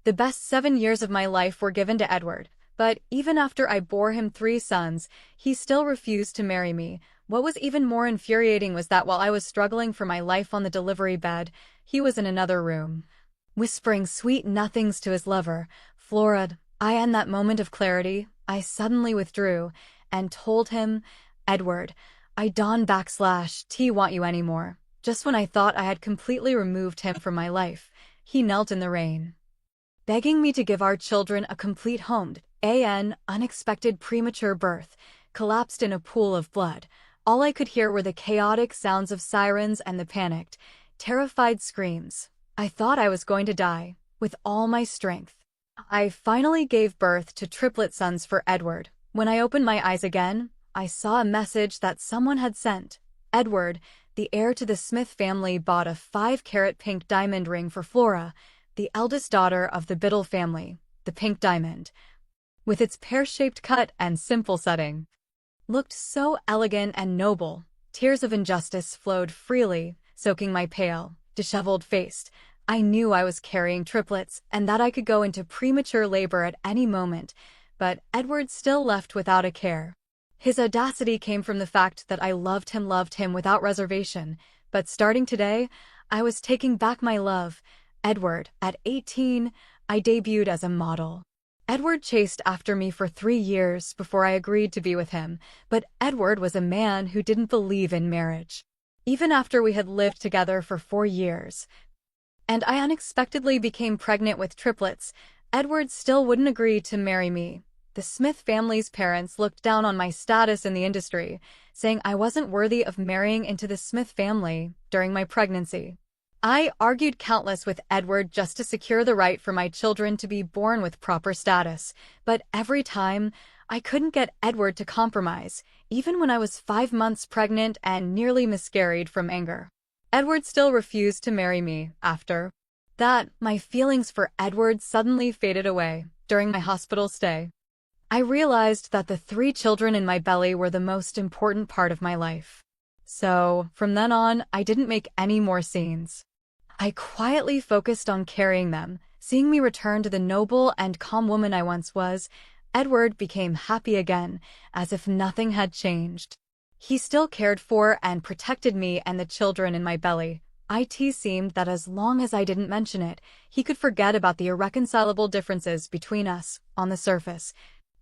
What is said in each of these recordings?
The best 7 years of my life were given to Edward, but even after I bore him 3 sons, he still refused to marry me. What was even more infuriating was that while I was struggling for my life on the delivery bed, he was in another room, whispering sweet nothings to his lover, Flora. In that moment of clarity, I suddenly withdrew and told him, Edward, I don't want you anymore. Just when I thought I had completely removed him from my life, he knelt in the rain, begging me to give our children a complete home. An unexpected premature birth collapsed in a pool of blood. All I could hear were the chaotic sounds of sirens and the panicked, terrified screams. I thought I was going to die, with all my strength. I finally gave birth to triplet sons for Edward. When I opened my eyes again, I saw a message that someone had sent. Edward, the heir to the Smith family, bought a 5-carat pink diamond ring for Flora, the eldest daughter of the Biddle family. The pink diamond, with its pear-shaped cut and simple setting, looked so elegant and noble. Tears of injustice flowed freely, soaking my pale, disheveled face. I knew I was carrying triplets and that I could go into premature labor at any moment, but Edward still left without a care. His audacity came from the fact that I loved him without reservation, but starting today, I was taking back my love. Edward, at 18, I debuted as a model. Edward chased after me for 3 years before I agreed to be with him, but Edward was a man who didn't believe in marriage. Even after we had lived together for 4 years, and I unexpectedly became pregnant with triplets, Edward still wouldn't agree to marry me. The Smith family's parents looked down on my status in the industry, saying I wasn't worthy of marrying into the Smith family during my pregnancy. I argued countless with Edward just to secure the right for my children to be born with proper status, but every time, I couldn't get Edward to compromise, even when I was 5 months pregnant and nearly miscarried from anger. Edward still refused to marry me. After that, my feelings for Edward suddenly faded away. During my hospital stay, I realized that the 3 children in my belly were the most important part of my life. So, from then on, I didn't make any more scenes. I quietly focused on carrying them. Seeing me return to the noble and calm woman I once was, Edward became happy again, as if nothing had changed. He still cared for and protected me and the children in my belly. It seemed that as long as I didn't mention it, he could forget about the irreconcilable differences between us. On the surface,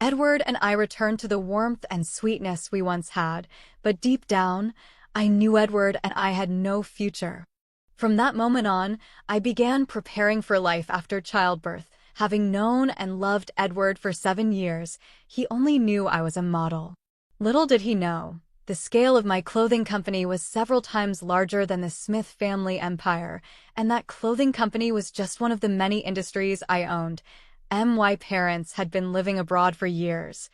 Edward and I returned to the warmth and sweetness we once had, but deep down, I knew Edward and I had no future. From that moment on, I began preparing for life after childbirth. Having known and loved Edward for 7 years, he only knew I was a model. Little did he know, the scale of my clothing company was several times larger than the Smith family empire, and that clothing company was just one of the many industries I owned. My parents had been living abroad for years,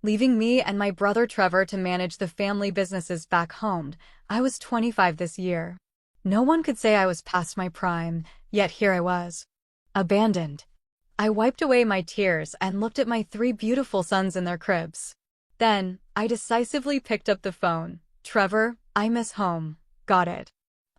leaving me and my brother Trevor to manage the family businesses back home. I was 25 this year. No one could say I was past my prime, yet here I was, abandoned. I wiped away my tears and looked at my 3 beautiful sons in their cribs. Then, I decisively picked up the phone. Trevor, I miss home. Got it.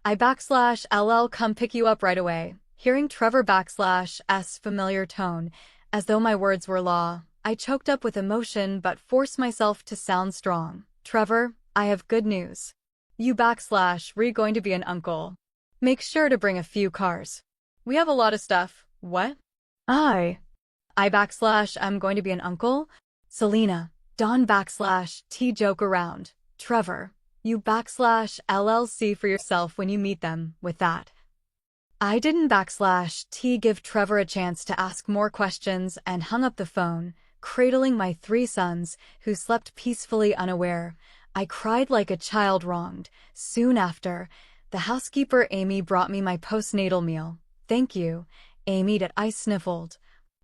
LL come pick you up right away. Hearing Trevor /S familiar tone, as though my words were law, I choked up with emotion but forced myself to sound strong. Trevor, I have good news. You /re going to be an uncle. Make sure to bring a few cars. We have a lot of stuff. What? I'm going to be an uncle? Selena, Don /T joke around. Trevor, you /LLC for yourself when you meet them. With that, I didn't /T give Trevor a chance to ask more questions and hung up the phone, cradling my 3 sons, who slept peacefully unaware. I cried like a child wronged. Soon after, the housekeeper Amy brought me my postnatal meal. Thank you, Amy. I sniffled,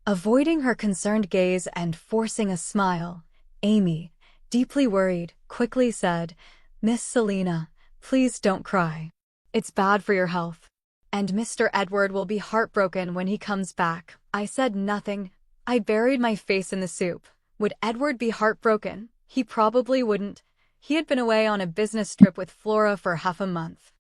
avoiding her concerned gaze and forcing a smile. Amy, deeply worried, quickly said, Miss Selena, please don't cry. It's bad for your health. And Mr. Edward will be heartbroken when he comes back. I said nothing. I buried my face in the soup. Would Edward be heartbroken? He probably wouldn't. He had been away on a business trip with Flora for half a month,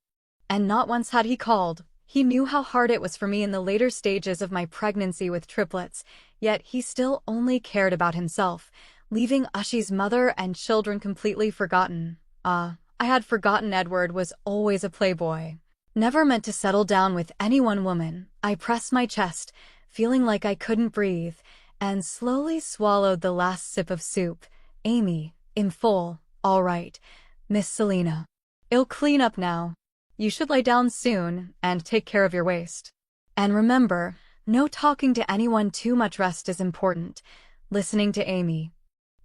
and not once had he called. He knew how hard it was for me in the later stages of my pregnancy with triplets, yet he still only cared about himself, leaving Ushi's mother and children completely forgotten. I had forgotten Edward was always a playboy. Never meant to settle down with any one woman. I pressed my chest, feeling like I couldn't breathe, and slowly swallowed the last sip of soup. Amy, in full, all right, Miss Selena. I'll clean up now. You should lay down soon and take care of your waist. And remember, no talking to anyone, too much rest is important. Listening to Amy.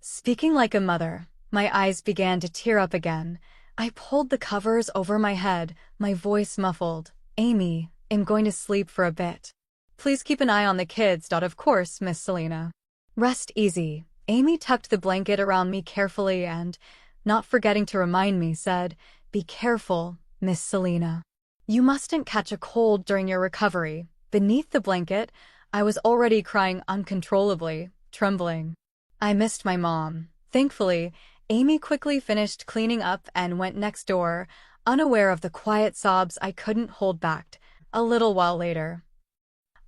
Speaking like a mother, my eyes began to tear up again. I pulled the covers over my head, my voice muffled. Amy, I'm going to sleep for a bit. Please keep an eye on the kids. Of course, Miss Selena. Rest easy. Amy tucked the blanket around me carefully and, not forgetting to remind me, said, Be careful, Miss Selena. You mustn't catch a cold during your recovery. Beneath the blanket, I was already crying uncontrollably, trembling. I missed my mom. Thankfully, Amy quickly finished cleaning up and went next door, unaware of the quiet sobs I couldn't hold back. A little while later,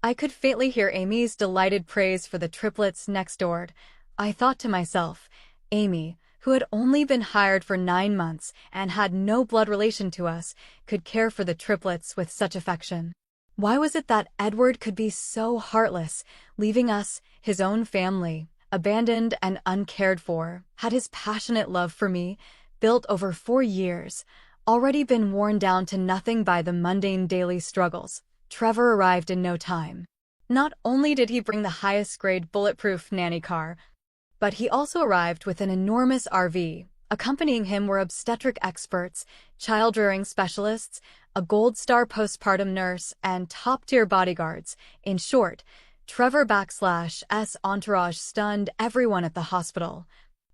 I could faintly hear Amy's delighted praise for the triplets next door. I thought to myself, Amy, who had only been hired for 9 months and had no blood relation to us, could care for the triplets with such affection. Why was it that Edward could be so heartless, leaving us, his own family, abandoned and uncared for? Had his passionate love for me, built over 4 years, already been worn down to nothing by the mundane daily struggles? Trevor arrived in no time. Not only did he bring the highest-grade bulletproof nanny car, but he also arrived with an enormous RV. Accompanying him were obstetric experts, child-rearing specialists, a gold-star postpartum nurse, and top-tier bodyguards. In short, Trevor/S entourage stunned everyone at the hospital,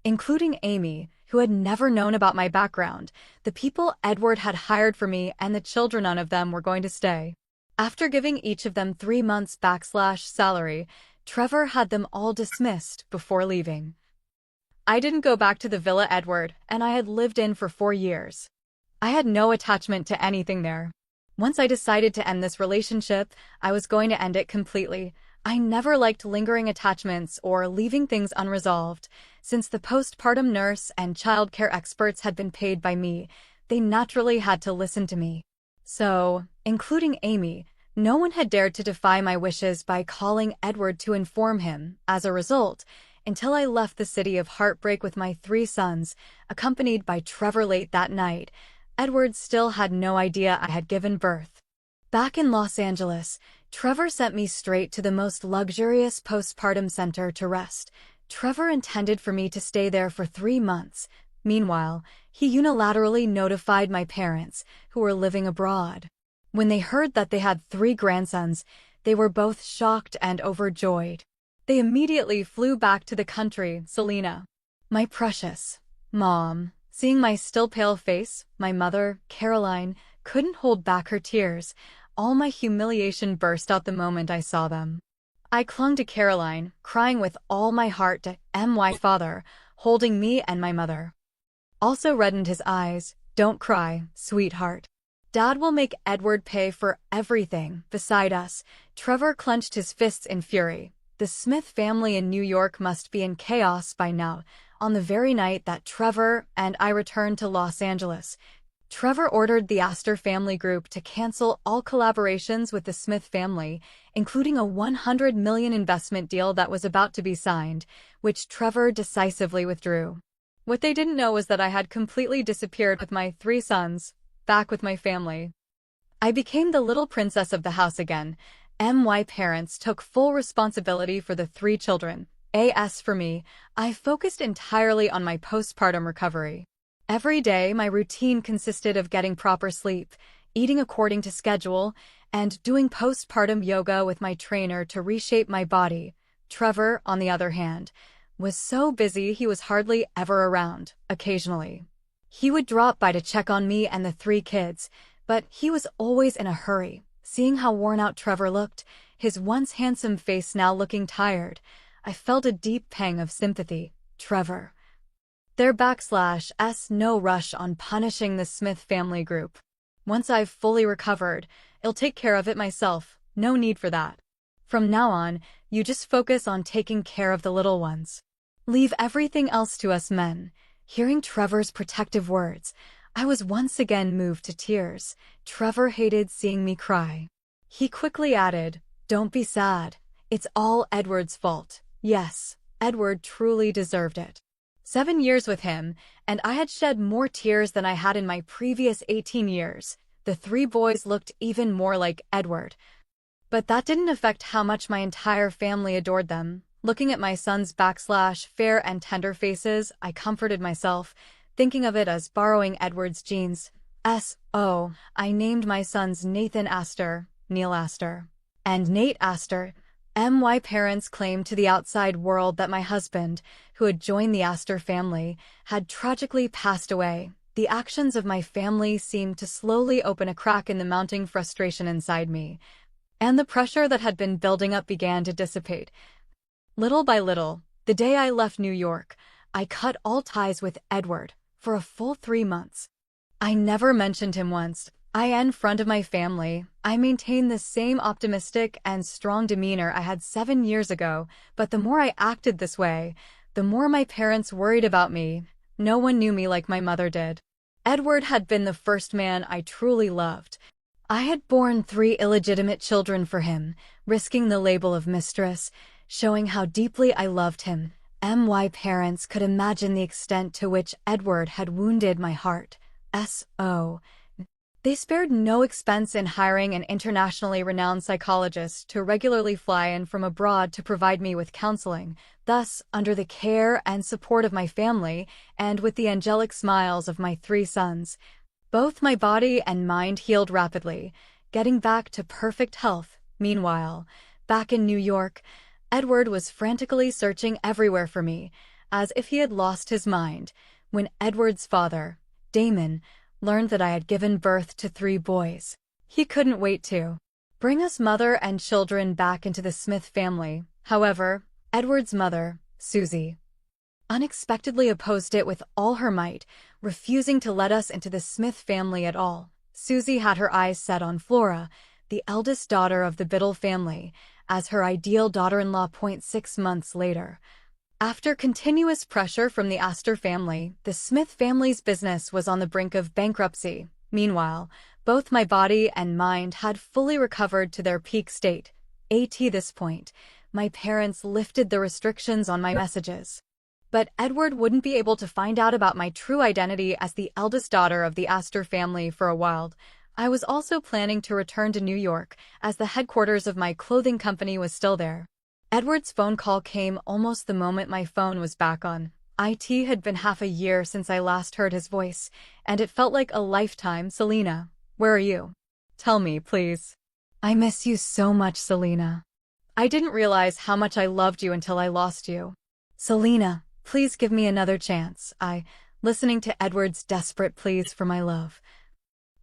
including Amy, who had never known about my background, the people Edward had hired for me, and the children. None of them were going to stay. After giving each of them 3 months' salary, Trevor had them all dismissed before leaving. I didn't go back to the villa Edward and I had lived in for 4 years. I had no attachment to anything there. Once I decided to end this relationship, I was going to end it completely. I never liked lingering attachments or leaving things unresolved. Since the postpartum nurse and childcare experts had been paid by me, they naturally had to listen to me. So, including Amy, no one had dared to defy my wishes by calling Edward to inform him. As a result, until I left the city of Heartbreak with my 3 sons, accompanied by Trevor late that night, Edward still had no idea I had given birth. Back in Los Angeles, Trevor sent me straight to the most luxurious postpartum center to rest. Trevor intended for me to stay there for 3 months. Meanwhile, he unilaterally notified my parents, who were living abroad. When they heard that they had 3 grandsons, they were both shocked and overjoyed. They immediately flew back to the country. Selena, my precious mom. Seeing my still pale face, my mother, Caroline, couldn't hold back her tears. All my humiliation burst out the moment I saw them. I clung to Caroline, crying with all my heart to my father, holding me and my mother. Also reddened his eyes. Don't cry, sweetheart. Dad will make Edward pay for everything. Beside us, Trevor clenched his fists in fury. The Smith family in New York must be in chaos by now. On the very night that Trevor and I returned to Los Angeles, Trevor ordered the Astor family group to cancel all collaborations with the Smith family, including a $100 million investment deal that was about to be signed, which Trevor decisively withdrew. What they didn't know was that I had completely disappeared with my 3 sons, back with my family. I became the little princess of the house again. My parents took full responsibility for the 3 children. As for me, I focused entirely on my postpartum recovery. Every day, my routine consisted of getting proper sleep, eating according to schedule, and doing postpartum yoga with my trainer to reshape my body. Trevor, on the other hand, was so busy he was hardly ever around. Occasionally, he would drop by to check on me and the 3 kids, but he was always in a hurry. Seeing how worn out Trevor looked, his once handsome face now looking tired, I felt a deep pang of sympathy. Trevor. Their /S no rush on punishing the Smith family group. Once I've fully recovered, I'll take care of it myself. No need for that. From now on, you just focus on taking care of the little ones. Leave everything else to us men." Hearing Trevor's protective words, I was once again moved to tears. Trevor hated seeing me cry. He quickly added, "Don't be sad. It's all Edward's fault." Yes, Edward truly deserved it. 7 years with him, and I had shed more tears than I had in my previous 18 years. The 3 boys looked even more like Edward. But that didn't affect how much my entire family adored them. Looking at my son's fair and tender faces, I comforted myself, thinking of it as borrowing Edward's genes. So, I named my sons Nathan Astor, Neil Astor, and Nate Astor. My parents claimed to the outside world that my husband, who had joined the Astor family, had tragically passed away. The actions of my family seemed to slowly open a crack in the mounting frustration inside me, and the pressure that had been building up began to dissipate. Little by little, the day I left New York, I cut all ties with Edward for a full 3 months. I never mentioned him once. In front of my family, I maintained the same optimistic and strong demeanor I had 7 years ago, but the more I acted this way, the more my parents worried about me. No one knew me like my mother did. Edward had been the first man I truly loved. I had borne 3 illegitimate children for him, risking the label of mistress, showing how deeply I loved him. My parents could imagine the extent to which Edward had wounded my heart. They spared no expense in hiring an internationally renowned psychologist to regularly fly in from abroad to provide me with counseling. Thus, under the care and support of my family, and with the angelic smiles of my 3 sons, both my body and mind healed rapidly, getting back to perfect health. Meanwhile, back in New York, Edward was frantically searching everywhere for me, as if he had lost his mind. When Edward's father, Damon, learned that I had given birth to 3 boys, he couldn't wait to bring us mother and children back into the Smith family. However, Edward's mother, Susie, unexpectedly opposed it with all her might, refusing to let us into the Smith family at all. Susie had her eyes set on Flora, the eldest daughter of the Biddle family, as her ideal daughter-in-law. 6 months later, after continuous pressure from the Astor family, the Smith family's business was on the brink of bankruptcy. Meanwhile, both my body and mind had fully recovered to their peak state. At this point, my parents lifted the restrictions on my messages. But Edward wouldn't be able to find out about my true identity as the eldest daughter of the Astor family for a while. I was also planning to return to New York, as the headquarters of my clothing company was still there. Edward's phone call came almost the moment my phone was back on. It had been half a year since I last heard his voice, and it felt like a lifetime. "Selena, where are you? Tell me, please. I miss you so much, Selena. I didn't realize how much I loved you until I lost you. Selena, please give me another chance." Listening to Edward's desperate pleas for my love,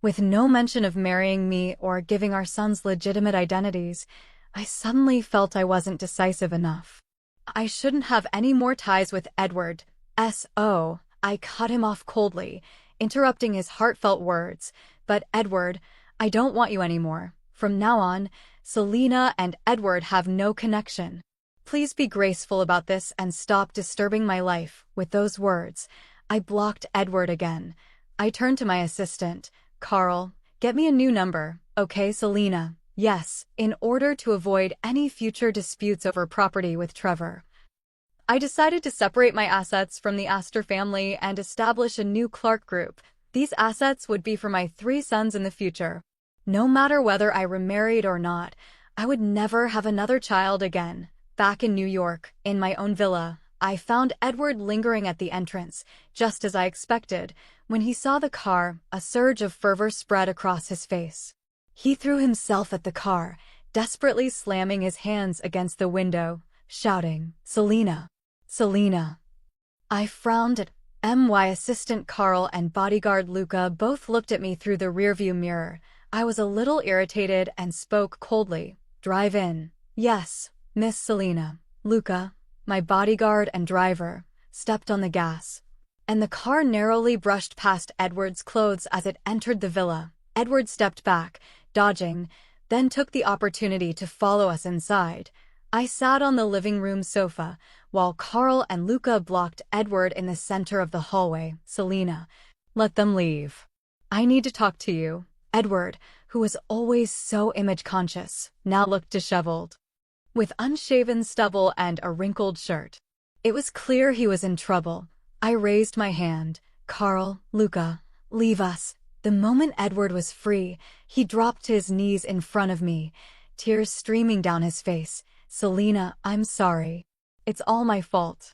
with no mention of marrying me or giving our sons legitimate identities, I suddenly felt I wasn't decisive enough. I shouldn't have any more ties with Edward. I cut him off coldly, interrupting his heartfelt words. "But Edward, I don't want you anymore. From now on, Selena and Edward have no connection. Please be graceful about this and stop disturbing my life." With those words, I blocked Edward again. I turned to my assistant, "Carl, get me a new number, okay, Selena?" "Yes," in order to avoid any future disputes over property with Trevor. I decided to separate my assets from the Astor family and establish a new Clark group. These assets would be for my 3 sons in the future. No matter whether I remarried or not, I would never have another child again. Back in New York, in my own villa, I found Edward lingering at the entrance, just as I expected. When he saw the car, a surge of fervor spread across his face. He threw himself at the car, desperately slamming his hands against the window, shouting, "Selena! Selena!" I frowned at my assistant Carl and bodyguard Luca both looked at me through the rearview mirror. I was a little irritated and spoke coldly. "Drive in." "Yes, Miss Selena." Luca, my bodyguard and driver, stepped on the gas, and the car narrowly brushed past Edward's clothes as it entered the villa. Edward stepped back, dodging, then took the opportunity to follow us inside. I sat on the living room sofa, while Carl and Luca blocked Edward in the center of the hallway. Selena, let them leave. I need to talk to you. Edward, who was always so image-conscious, now looked disheveled, with unshaven stubble and a wrinkled shirt. It was clear he was in trouble. I raised my hand. Carl, Luca, leave us. The moment Edward was free, he dropped to his knees in front of me, tears streaming down his face. Selena, I'm sorry. It's all my fault.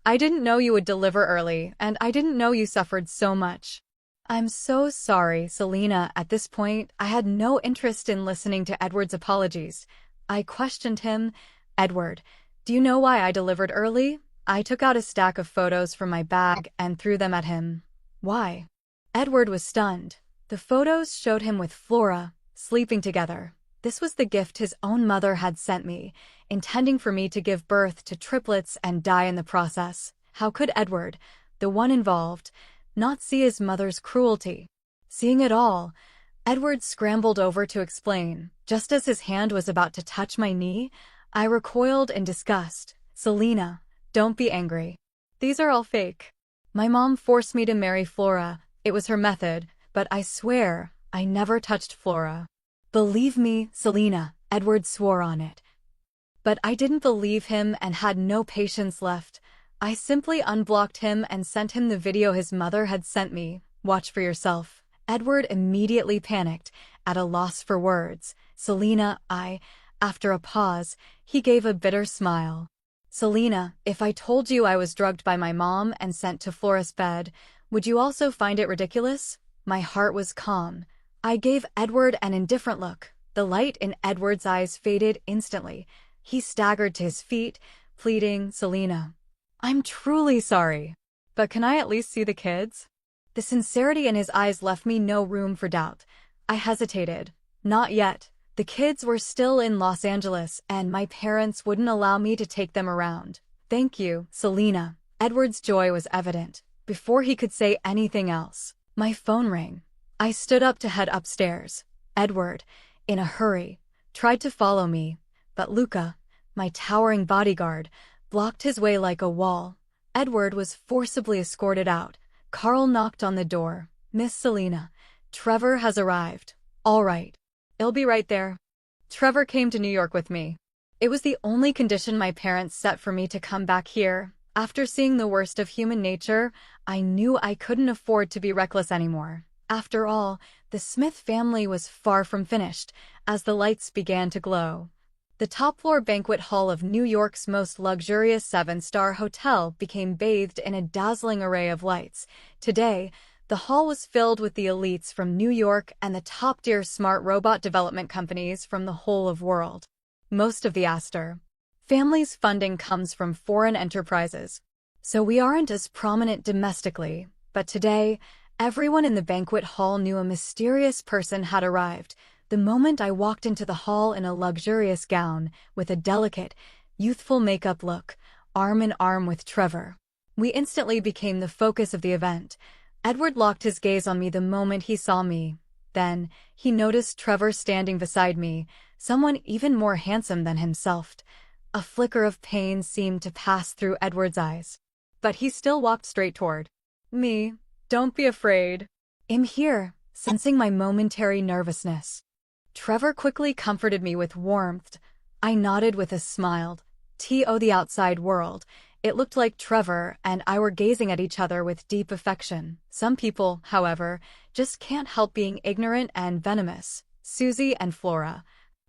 I didn't know you would deliver early, and I didn't know you suffered so much. I'm so sorry, Selena. At this point, I had no interest in listening to Edward's apologies. I questioned him. Edward, do you know why I delivered early? I took out a stack of photos from my bag and threw them at him. Why? Edward was stunned. The photos showed him with Flora, sleeping together. This was the gift his own mother had sent me, intending for me to give birth to triplets and die in the process. How could Edward, the one involved, not see his mother's cruelty? Seeing it all, Edward scrambled over to explain. Just as his hand was about to touch my knee, I recoiled in disgust. Selena, don't be angry. These are all fake. My mom forced me to marry Flora. It was her method, but I swear I never touched Flora. Believe me, Selena, Edward swore on it. But I didn't believe him and had no patience left. I simply unblocked him and sent him the video his mother had sent me. Watch for yourself. Edward immediately panicked, at a loss for words. Selena, after a pause, he gave a bitter smile. Selena, if I told you I was drugged by my mom and sent to Flora's bed, would you also find it ridiculous? My heart was calm. I gave Edward an indifferent look. The light in Edward's eyes faded instantly. He staggered to his feet, pleading, Selena, I'm truly sorry. But can I at least see the kids? The sincerity in his eyes left me no room for doubt. I hesitated. Not yet. The kids were still in Los Angeles, and my parents wouldn't allow me to take them around. Thank you, Selena. Edward's joy was evident. Before he could say anything else, my phone rang. I stood up to head upstairs. Edward, in a hurry, tried to follow me, but Luca, my towering bodyguard, blocked his way like a wall. Edward was forcibly escorted out. Carl knocked on the door. Miss Selena, Trevor has arrived. All right. He'll be right there. Trevor came to New York with me. It was the only condition my parents set for me to come back here. After seeing the worst of human nature, I knew I couldn't afford to be reckless anymore. After all, the Smith family was far from finished, as the lights began to glow. The top-floor banquet hall of New York's most luxurious 7-star hotel became bathed in a dazzling array of lights. Today, the hall was filled with the elites from New York and the top-tier smart robot development companies from the whole of world. Most of the Astor family's funding comes from foreign enterprises, so we aren't as prominent domestically, but today, everyone in the banquet hall knew a mysterious person had arrived. The moment I walked into the hall in a luxurious gown, with a delicate, youthful makeup look, arm in arm with Trevor, we instantly became the focus of the event. Edward locked his gaze on me the moment he saw me. Then, he noticed Trevor standing beside me, someone even more handsome than himself. A flicker of pain seemed to pass through Edward's eyes. But he still walked straight toward me. Don't be afraid. I'm here, sensing my momentary nervousness. Trevor quickly comforted me with warmth. I nodded with a smile. To the outside world, it looked like Trevor and I were gazing at each other with deep affection. Some people, however, just can't help being ignorant and venomous. Susie and Flora,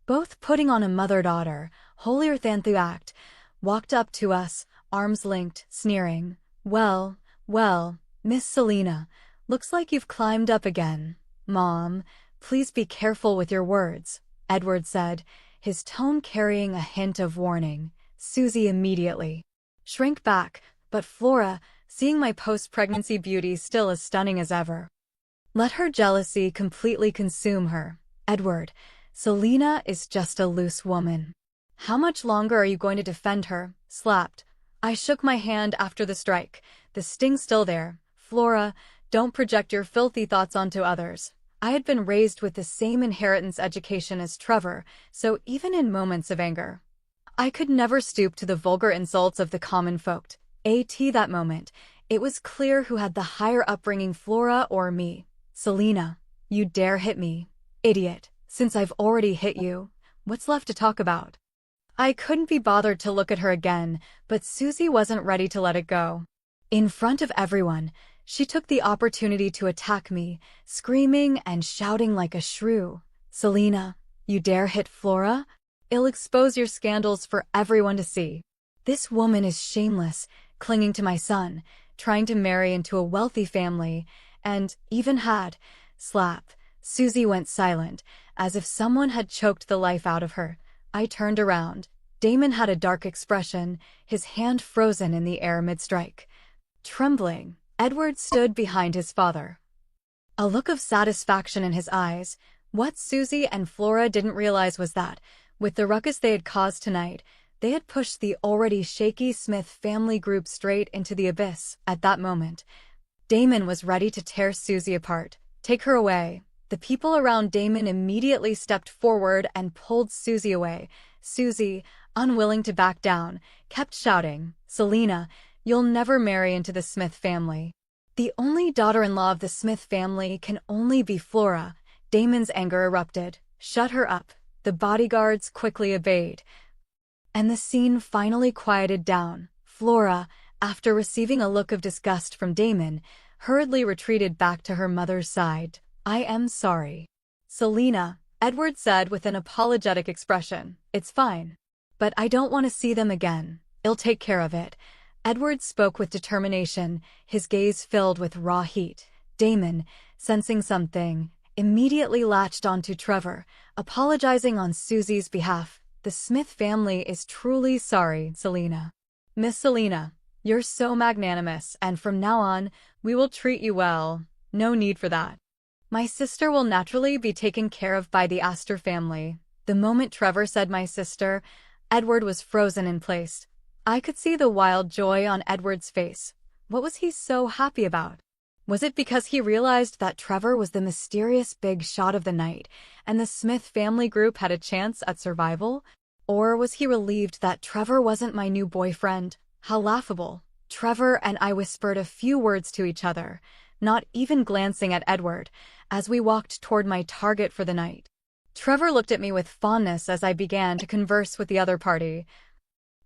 both putting on a mother-daughter, holier than thou act, walked up to us, arms linked, sneering. Well, Miss Selena, looks like you've climbed up again. Mom, please be careful with your words, Edward said, his tone carrying a hint of warning. Susie immediately shrank back, but Flora, seeing my post-pregnancy beauty still as stunning as ever, let her jealousy completely consume her. Edward, Selena is just a loose woman. How much longer are you going to defend her? Slapped. I shook my hand after the strike, the sting still there. Flora, don't project your filthy thoughts onto others. I had been raised with the same inheritance education as Trevor, so even in moments of anger, I could never stoop to the vulgar insults of the common folk. That moment, it was clear who had the higher upbringing, Flora or me. Selena, you dare hit me. Idiot, since I've already hit you, what's left to talk about? I couldn't be bothered to look at her again, but Susie wasn't ready to let it go. In front of everyone, she took the opportunity to attack me, screaming and shouting like a shrew. Selena, you dare hit Flora? I'll expose your scandals for everyone to see. This woman is shameless, clinging to my son, trying to marry into a wealthy family, and even had. Slap. Susie went silent, as if someone had choked the life out of her. I turned around. Damon had a dark expression, his hand frozen in the air mid-strike. Trembling, Edward stood behind his father, a look of satisfaction in his eyes. What Susie and Flora didn't realize was that, with the ruckus they had caused tonight, they had pushed the already shaky Smith family group straight into the abyss. At that moment, Damon was ready to tear Susie apart. Take her away. The people around Damon immediately stepped forward and pulled Susie away. Susie, unwilling to back down, kept shouting, Selena, you'll never marry into the Smith family. The only daughter-in-law of the Smith family can only be Flora. Damon's anger erupted. Shut her up. The bodyguards quickly obeyed, and the scene finally quieted down. Flora, after receiving a look of disgust from Damon, hurriedly retreated back to her mother's side. I am sorry, Selena, Edward said with an apologetic expression. It's fine. But I don't want to see them again. I'll take care of it. Edward spoke with determination, his gaze filled with raw heat. Damon, sensing something, immediately latched onto Trevor, apologizing on Susie's behalf. The Smith family is truly sorry, Selena. Miss Selena, you're so magnanimous, and from now on, we will treat you well. No need for that. My sister will naturally be taken care of by the Astor family. The moment Trevor said my sister, Edward was frozen in place. I could see the wild joy on Edward's face. What was he so happy about? Was it because he realized that Trevor was the mysterious big shot of the night, and the Smith family group had a chance at survival? Or was he relieved that Trevor wasn't my new boyfriend? How laughable. Trevor and I whispered a few words to each other, not even glancing at Edward, as we walked toward my target for the night. Trevor looked at me with fondness as I began to converse with the other party,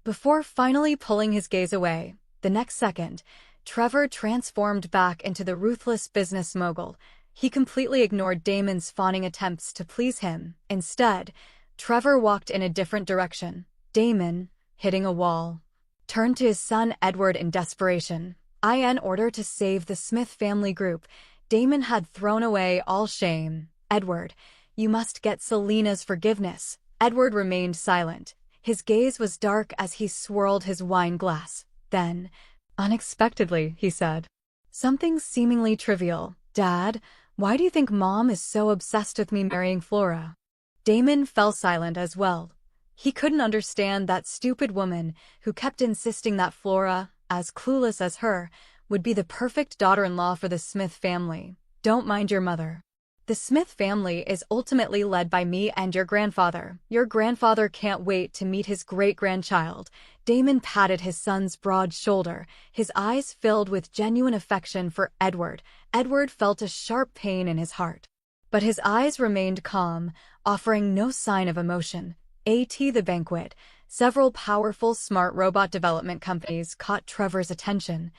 before finally pulling his gaze away. The next second, Trevor transformed back into the ruthless business mogul. He completely ignored Damon's fawning attempts to please him. Instead, Trevor walked in a different direction. Damon, hitting a wall, turned to his son Edward in desperation. In order to save the Smith family group, Damon had thrown away all shame. Edward, you must get Selena's forgiveness. Edward remained silent. His gaze was dark as he swirled his wine glass. Then, unexpectedly, he said something seemingly trivial. Dad, why do you think Mom is so obsessed with me marrying Flora? Damon fell silent as well. He couldn't understand that stupid woman who kept insisting that Flora, as clueless as her, would be the perfect daughter-in-law for the Smith family. Don't mind your mother. The Smith family is ultimately led by me and your grandfather. Your grandfather can't wait to meet his great-grandchild. Damon patted his son's broad shoulder, his eyes filled with genuine affection for Edward. Edward felt a sharp pain in his heart, but his eyes remained calm, offering no sign of emotion. The banquet. Several powerful smart robot development companies caught Trevor's attention,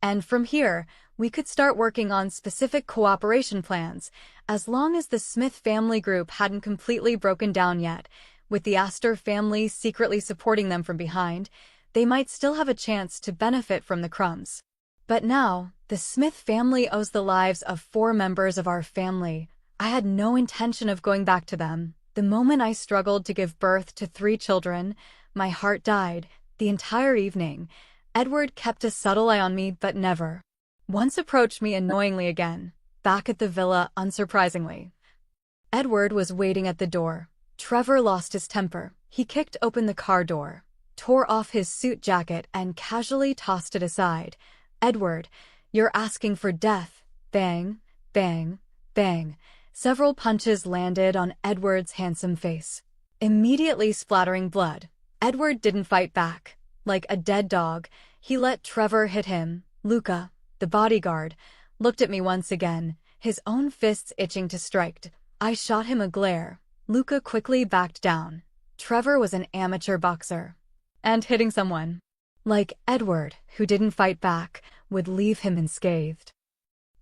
and from here, we could start working on specific cooperation plans, as long as the Smith family group hadn't completely broken down yet. With the Astor family secretly supporting them from behind, they might still have a chance to benefit from the crumbs. But now, the Smith family owes the lives of 4 members of our family. I had no intention of going back to them. The moment I struggled to give birth to 3 children, my heart died. The entire evening, Edward kept a subtle eye on me but never once approached me annoyingly again. Back at the villa, unsurprisingly, Edward was waiting at the door. Trevor lost his temper. He kicked open the car door, tore off his suit jacket and casually tossed it aside. Edward, you're asking for death. Bang, bang. Bang! Several punches landed on Edward's handsome face, immediately splattering blood. Edward didn't fight back. Like a dead dog, he let Trevor hit him. Luca, the bodyguard, looked at me once again, his own fists itching to strike. I shot him a glare. Luca quickly backed down. Trevor was an amateur boxer. And hitting someone like Edward, who didn't fight back, would leave him unscathed,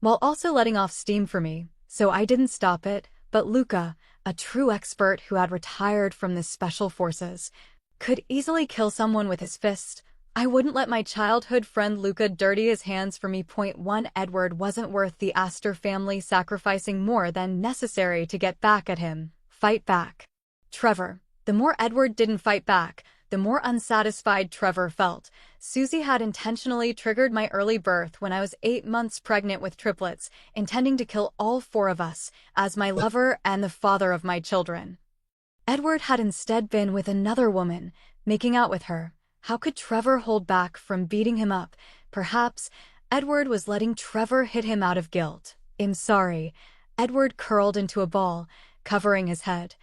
while also letting off steam for me, so I didn't stop it. But Luca, a true expert who had retired from the special forces, could easily kill someone with his fist. I wouldn't let my childhood friend Luca dirty his hands for me. Point 1 Edward wasn't worth the Astor family sacrificing more than necessary to get back at him. Fight back. Trevor. The more Edward didn't fight back, the more unsatisfied Trevor felt. Susie had intentionally triggered my early birth when I was 8 months pregnant with triplets, intending to kill all 4 of us, as my lover and the father of my children. Edward had instead been with another woman, making out with her. How could Trevor hold back from beating him up? Perhaps Edward was letting Trevor hit him out of guilt. I'm sorry. Edward curled into a ball, covering his head,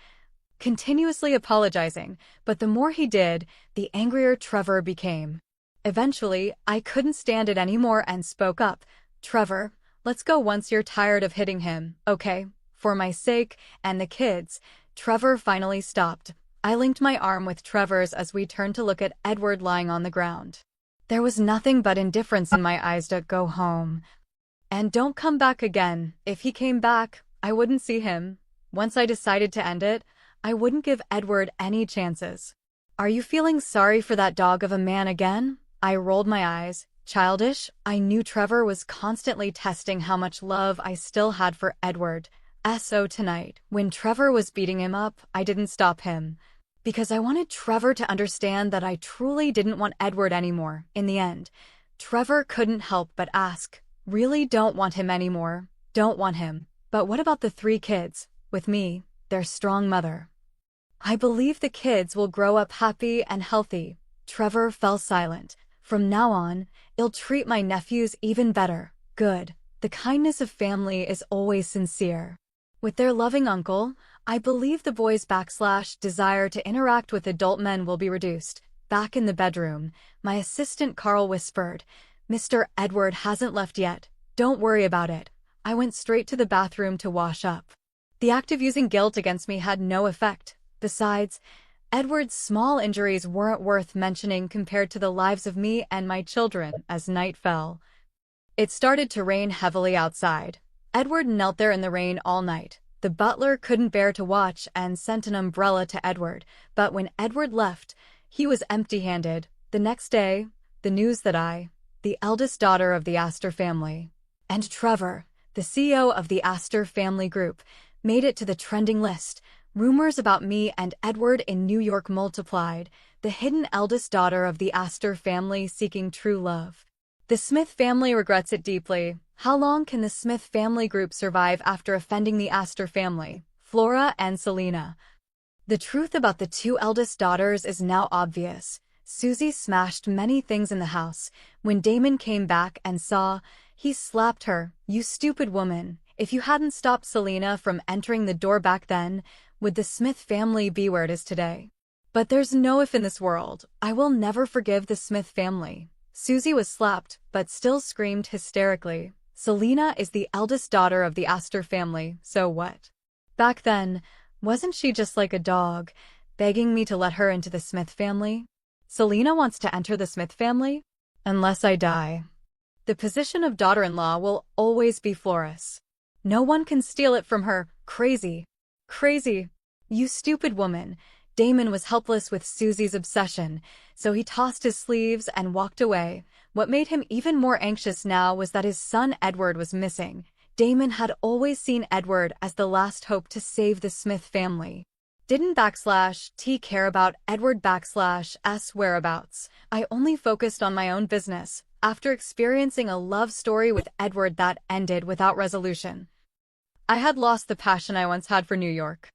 continuously apologizing, but the more he did, the angrier Trevor became. Eventually, I couldn't stand it anymore and spoke up. Trevor, let's go once you're tired of hitting him, okay? For my sake and the kids. Trevor finally stopped. I linked my arm with Trevor's as we turned to look at Edward lying on the ground. There was nothing but indifference in my eyes. To go home. And don't come back again. If he came back, I wouldn't see him. Once I decided to end it, I wouldn't give Edward any chances. Are you feeling sorry for that dog of a man again? I rolled my eyes. Childish. I knew Trevor was constantly testing how much love I still had for Edward. So tonight, when Trevor was beating him up, I didn't stop him, because I wanted Trevor to understand that I truly didn't want Edward anymore. In the end, Trevor couldn't help but ask, really don't want him anymore? Don't want him. But what about the 3 kids? With me, their strong mother. I believe the kids will grow up happy and healthy. Trevor fell silent. From now on, I'll treat my nephews even better. Good. The kindness of family is always sincere. With their loving uncle, I believe the boys' desire to interact with adult men will be reduced. Back in the bedroom, my assistant Carl whispered, Mr. Edward hasn't left yet. Don't worry about it. I went straight to the bathroom to wash up. The act of using guilt against me had no effect. Besides, Edward's small injuries weren't worth mentioning compared to the lives of me and my children. As night fell, it started to rain heavily outside. Edward knelt there in the rain all night. The butler couldn't bear to watch and sent an umbrella to Edward, but when Edward left, he was empty-handed. The next day, the news that I, the eldest daughter of the Astor family, and Trevor, the CEO of the Astor family group, made it to the trending list. Rumors about me and Edward in New York multiplied. The hidden eldest daughter of the Astor family seeking true love. The Smith family regrets it deeply. How long can the Smith family group survive after offending the Astor family? Flora and Selena. The truth about the 2 eldest daughters is now obvious. Susie smashed many things in the house. When Damon came back and saw, he slapped her. You stupid woman. If you hadn't stopped Selena from entering the door back then, would the Smith family be where it is today? But there's no if in this world. I will never forgive the Smith family. Susie was slapped, but still screamed hysterically. Selena is the eldest daughter of the Astor family, so what? Back then, wasn't she just like a dog, begging me to let her into the Smith family? Selena wants to enter the Smith family? Unless I die. The position of daughter-in-law will always be Flora's. No one can steal it from her. Crazy. Crazy. You stupid woman. Damon was helpless with Susie's obsession, so he tossed his sleeves and walked away. What made him even more anxious now was that his son Edward was missing. Damon had always seen Edward as the last hope to save the Smith family. Didn't /T care about Edward /S whereabouts. I only focused on my own business. After experiencing a love story with Edward that ended without resolution, I had lost the passion I once had for New York.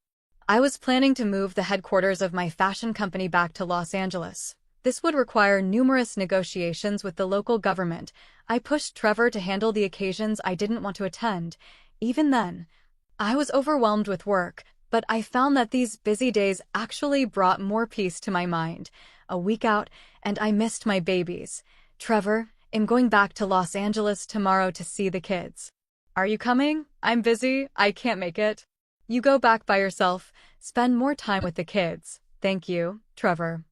I was planning to move the headquarters of my fashion company back to Los Angeles. This would require numerous negotiations with the local government. I pushed Trevor to handle the occasions I didn't want to attend. Even then, I was overwhelmed with work, but I found that these busy days actually brought more peace to my mind. A week out, and I missed my babies. Trevor, I'm going back to Los Angeles tomorrow to see the kids. Are you coming? I'm busy, I can't make it. You go back by yourself, spend more time with the kids. Thank you, Trevor.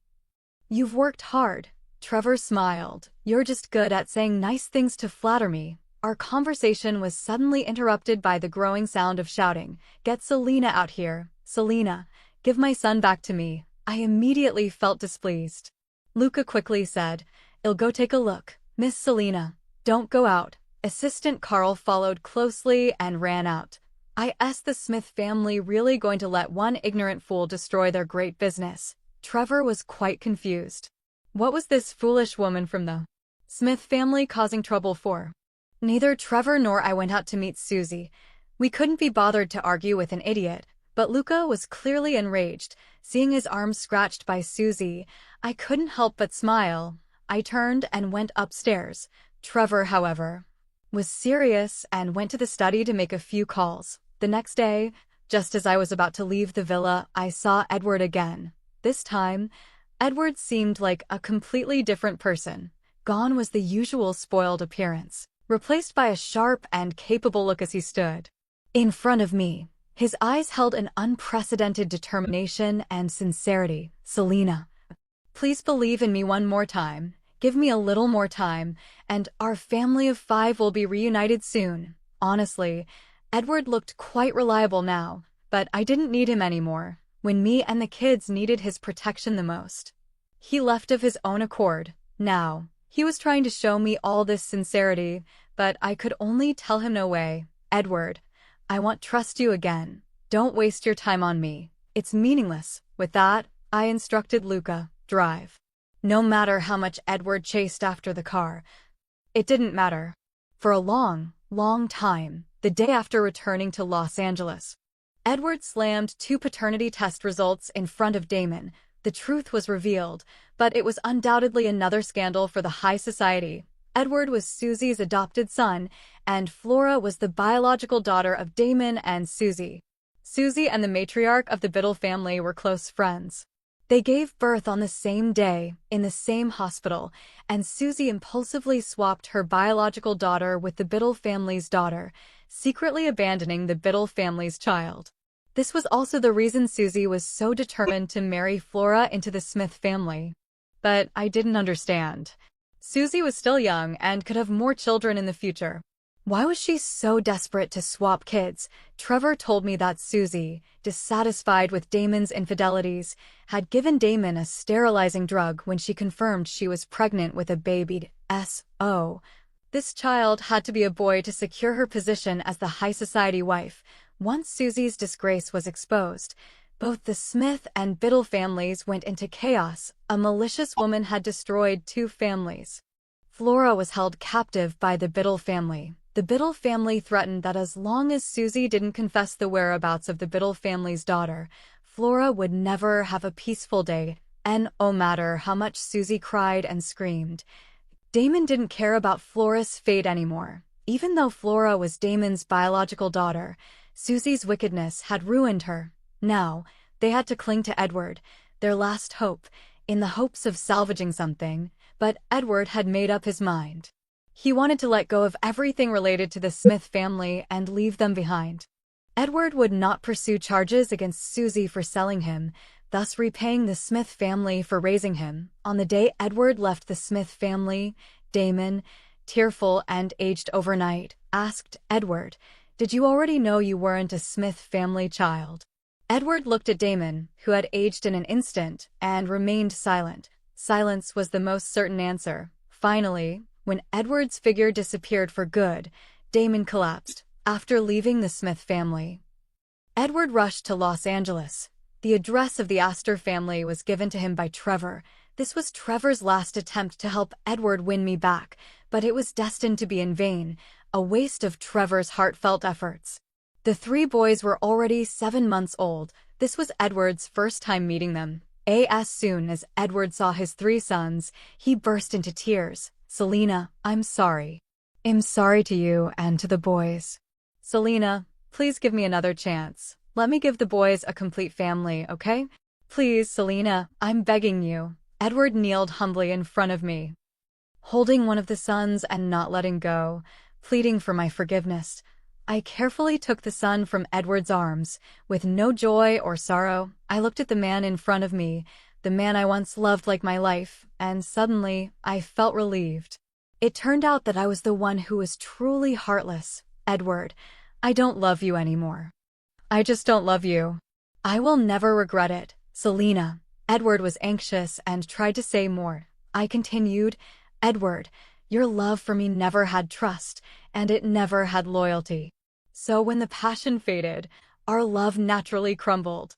You've worked hard. Trevor smiled. You're just good at saying nice things to flatter me. Our conversation was suddenly interrupted by the growing sound of shouting. Get Selena out here. Selena, give my son back to me. I immediately felt displeased. Luca quickly said, I'll go take a look. Miss Selena, don't go out. Assistant Carl followed closely and ran out. The Smith family really going to let one ignorant fool destroy their great business? Trevor was quite confused. What was this foolish woman from the Smith family causing trouble for? Neither Trevor nor I went out to meet Susie. We couldn't be bothered to argue with an idiot, but Luca was clearly enraged. Seeing his arm scratched by Susie, I couldn't help but smile. I turned and went upstairs. Trevor, however, was serious and went to the study to make a few calls. The next day, just as I was about to leave the villa, I saw Edward again. This time, Edward seemed like a completely different person. Gone was the usual spoiled appearance, replaced by a sharp and capable look as he stood in front of me. His eyes held an unprecedented determination and sincerity. Selena, please believe in me one more time. Give me a little more time, and our family of 5 will be reunited soon. Honestly, Edward looked quite reliable now, but I didn't need him anymore when me and the kids needed his protection the most. He left of his own accord. Now, he was trying to show me all this sincerity, but I could only tell him no way. Edward, I won't trust you again. Don't waste your time on me. It's meaningless. With that, I instructed Luca, drive. No matter how much Edward chased after the car, it didn't matter. For a long, long time, the day after returning to Los Angeles, Edward slammed 2 paternity test results in front of Damon. The truth was revealed, but it was undoubtedly another scandal for the high society. Edward was Susie's adopted son, and Flora was the biological daughter of Damon and Susie. Susie and the matriarch of the Biddle family were close friends. They gave birth on the same day, in the same hospital, and Susie impulsively swapped her biological daughter with the Biddle family's daughter, secretly abandoning the Biddle family's child. This was also the reason Susie was so determined to marry Flora into the Smith family. But I didn't understand. Susie was still young and could have more children in the future. Why was she so desperate to swap kids? Trevor told me that Susie, dissatisfied with Damon's infidelities, had given Damon a sterilizing drug when she confirmed she was pregnant with a baby. S.O. This child had to be a boy to secure her position as the high society wife. Once Susie's disgrace was exposed, both the Smith and Biddle families went into chaos. A malicious woman had destroyed 2 families. Flora was held captive by the Biddle family. The Biddle family threatened that as long as Susie didn't confess the whereabouts of the Biddle family's daughter, Flora would never have a peaceful day. No matter how much Susie cried and screamed, Damon didn't care about Flora's fate anymore. Even though Flora was Damon's biological daughter, Susie's wickedness had ruined her. Now, they had to cling to Edward, their last hope, in the hopes of salvaging something, but Edward had made up his mind. He wanted to let go of everything related to the Smith family and leave them behind. Edward would not pursue charges against Susie for selling him, thus repaying the Smith family for raising him. On the day Edward left the Smith family, Damon, tearful and aged overnight, asked Edward, "Did you already know you weren't a Smith family child?" Edward looked at Damon, who had aged in an instant, and remained silent. Silence was the most certain answer. Finally, when Edward's figure disappeared for good, Damon collapsed. After leaving the Smith family, Edward rushed to Los Angeles. The address of the Astor family was given to him by Trevor. This was Trevor's last attempt to help Edward win me back, but it was destined to be in vain, a waste of Trevor's heartfelt efforts. The 3 boys were already 7 months old. This was Edward's first time meeting them. As soon as Edward saw his 3 sons, he burst into tears. "Selena, I'm sorry. I'm sorry to you and to the boys." "Selena, Please give me another chance. Let me give the boys a complete family, okay? Please, Selena, I'm begging you. Edward kneeled humbly in front of me, holding one of the sons and not letting go, pleading for my forgiveness. I carefully took the son from Edward's arms. With no joy or sorrow, I looked at the man in front of me, the man I once loved like my life, and suddenly I felt relieved. It turned out that I was the one who was truly heartless. Edward, I don't love you anymore. I just don't love you. I will never regret it, Selena. Edward was anxious and tried to say more. I continued, Edward, your love for me never had trust, and it never had loyalty. So when the passion faded, our love naturally crumbled.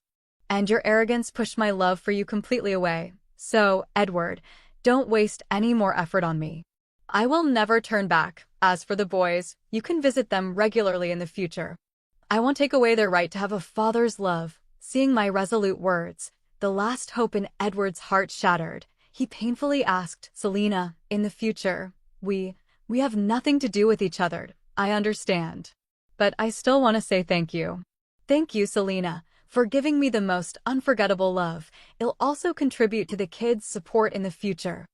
And your arrogance pushed my love for you completely away. So, Edward, don't waste any more effort on me. I will never turn back. As for the boys, you can visit them regularly in the future. I won't take away their right to have a father's love. Seeing my resolute words, the last hope in Edward's heart shattered. He painfully asked, Selena, in the future, we have nothing to do with each other. I understand. But I still want to say thank you. Thank you, Selena, for giving me the most unforgettable love. It'll also contribute to the kids' support in the future.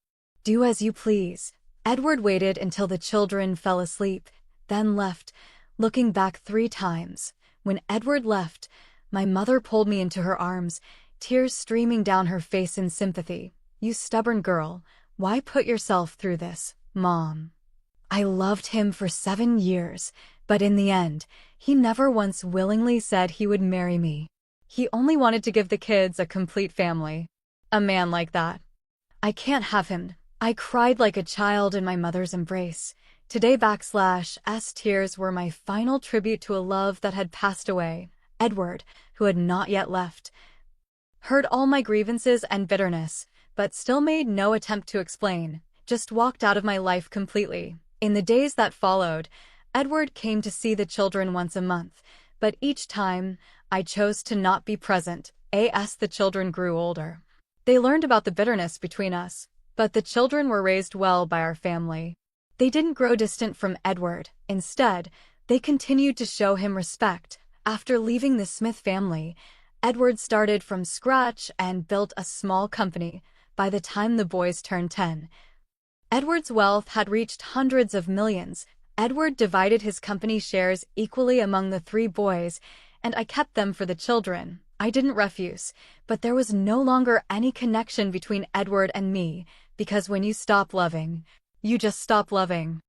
Do as you please. Edward waited until the children fell asleep, then left, looking back 3 times. When Edward left, my mother pulled me into her arms, tears streaming down her face in sympathy. You stubborn girl, why put yourself through this, Mom? I loved him for 7 years, but in the end, he never once willingly said he would marry me. He only wanted to give the kids a complete family. A man like that. I can't have him. I cried like a child in my mother's embrace. Today /s tears were my final tribute to a love that had passed away. Edward, who had not yet left, heard all my grievances and bitterness, but still made no attempt to explain, just walked out of my life completely. In the days that followed, Edward came to see the children once a month, but each time, I chose to not be present. As the children grew older, they learned about the bitterness between us, but the children were raised well by our family. They didn't grow distant from Edward. Instead, they continued to show him respect. After leaving the Smith family, Edward started from scratch and built a small company. By the time the boys turned 10, Edward's wealth had reached hundreds of millions. Edward divided his company shares equally among the 3 boys, and I kept them for the children. I didn't refuse, but there was no longer any connection between Edward and me, because when you stop loving, you just stop loving.